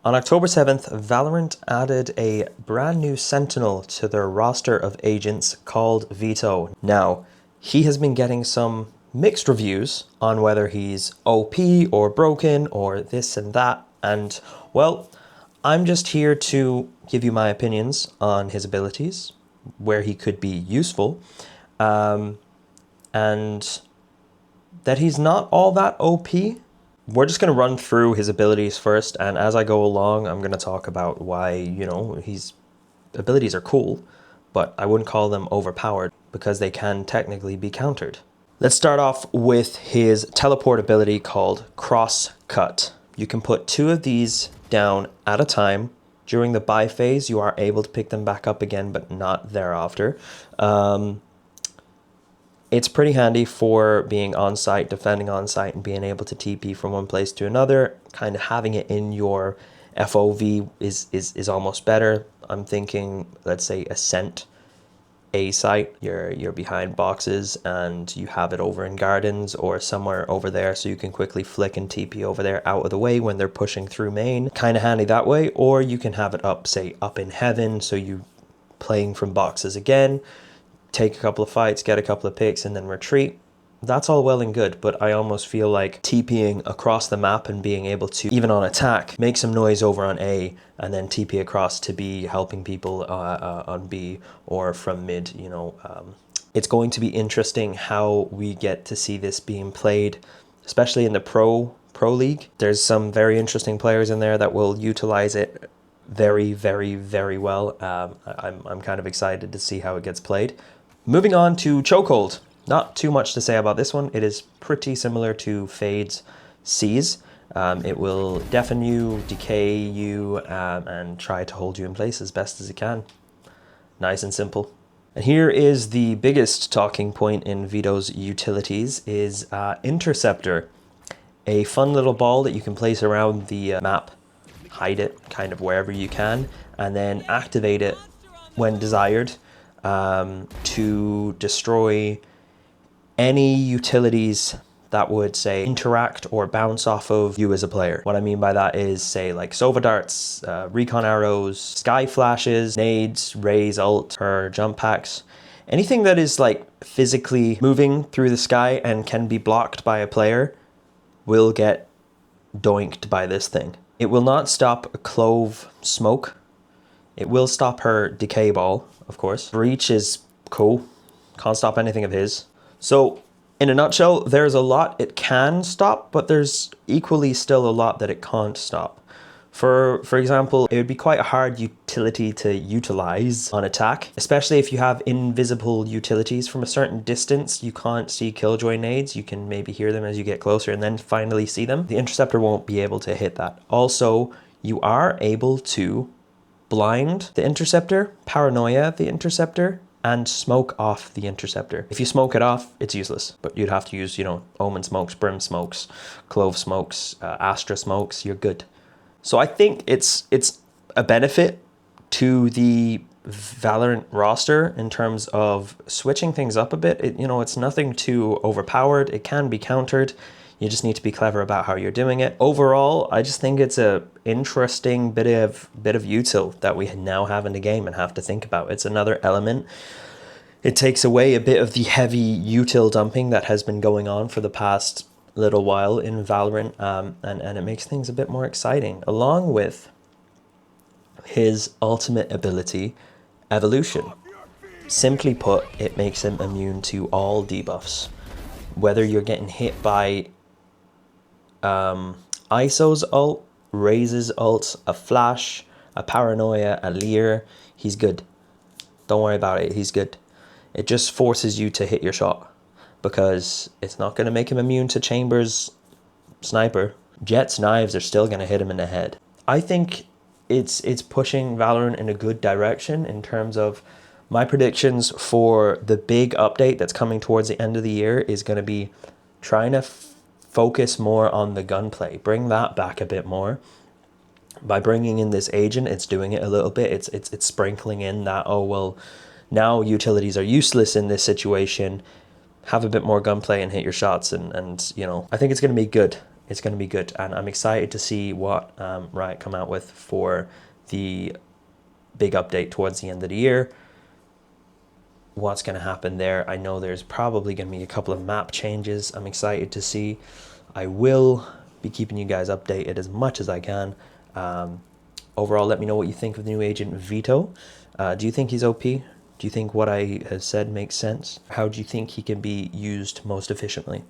On October 7th, Valorant added a brand new sentinel to their roster of agents called Veto. Now, he has been getting some mixed reviews on whether he's OP or broken or this and that. And, well, I'm just here to give you my opinions on his abilities, where he could be useful, and that he's not all that OP. We're just going to run through his abilities first, and as I go along, I'm going to talk about why, his abilities are cool, but I wouldn't call them overpowered because they can technically be countered. Let's start off with his teleport ability called Cross Cut. You can put 2 of these down at a time. During the buy phase, you are able to pick them back up again, but not thereafter. It's pretty handy for being on site, defending on site, and being able to TP from one place to another. Kind of having it in your FOV is almost better. I'm thinking, let's say, Ascent A site. You're behind boxes and you have it over in gardens or somewhere over there, so you can quickly flick and TP over there out of the way when they're pushing through main. Kind of handy that way. Or you can have it up, say, up in heaven, so you playing from boxes again. Take a couple of fights, get a couple of picks, and then retreat. That's all well and good, but I almost feel like TPing across the map and being able to, even on attack, make some noise over on A and then TP across to B, helping people on B or from mid, It's going to be interesting how we get to see this being played, especially in the Pro League. There's some very interesting players in there that will utilize it very, very, very well. I'm kind of excited to see how it gets played. Moving on to Chokehold. Not too much to say about this one. It is pretty similar to Fade's Seize. It will deafen you, decay you, and try to hold you in place as best as it can. Nice and simple. And here is the biggest talking point in Veto's utilities is Interceptor. A fun little ball that you can place around the map, hide it kind of wherever you can, and then activate it when desired to destroy any utilities that would, say, interact or bounce off of you as a player. What I mean by that is, say, like Sova darts, recon arrows, sky flashes, nades, rays, ult, or jump packs. Anything that is like physically moving through the sky and can be blocked by a player will get doinked by this thing. It will not stop a Clove smoke. It will stop her decay ball, of course. Breach is cool. Can't stop anything of his. So, in a nutshell, there's a lot it can stop, but there's equally still a lot that it can't stop. For example, it would be quite a hard utility to utilize on attack, especially if you have invisible utilities from a certain distance. You can't see Killjoy nades. You can maybe hear them as you get closer and then finally see them. The Interceptor won't be able to hit that. Also, you are able to blind the Interceptor, paranoia the Interceptor, and smoke off the Interceptor. If you smoke it off, it's useless, but you'd have to use, Omen smokes, Brim smokes, Clove smokes, Astra smokes, you're good. So I think it's a benefit to the Valorant roster in terms of switching things up a bit. It's nothing too overpowered. It can be countered. You just need to be clever about how you're doing it. Overall, I just think it's a interesting bit of util that we now have in the game and have to think about. It's another element. It takes away a bit of the heavy util dumping that has been going on for the past little while in Valorant, and it makes things a bit more exciting, along with his ultimate ability, Evolution. Simply put, it makes him immune to all debuffs. Whether you're getting hit by ISO's ult, Raze's ult, a flash, a paranoia, a leer, he's good. Don't worry about it, he's good. It just forces you to hit your shot, because it's not going to make him immune to Chambers' sniper. Jett's knives are still going to hit him in the head. I think it's pushing Valorant in a good direction in terms of my predictions for the big update that's coming towards the end of the year is going to be trying to focus more on the gunplay. Bring that back a bit more. By bringing in this agent, it's doing it a little bit. It's sprinkling in that, oh, well, now utilities are useless in this situation. Have a bit more gunplay and hit your shots. And I think it's going to be good. It's going to be good, and I'm excited to see what Riot come out with for the big update towards the end of the year. What's going to happen there? I know there's probably going to be a couple of map changes. I'm excited to see. I will be keeping you guys updated as much as I can. Overall, let me know what you think of the new agent Veto. Do you think he's OP? Do you think what I have said makes sense? How do you think he can be used most efficiently?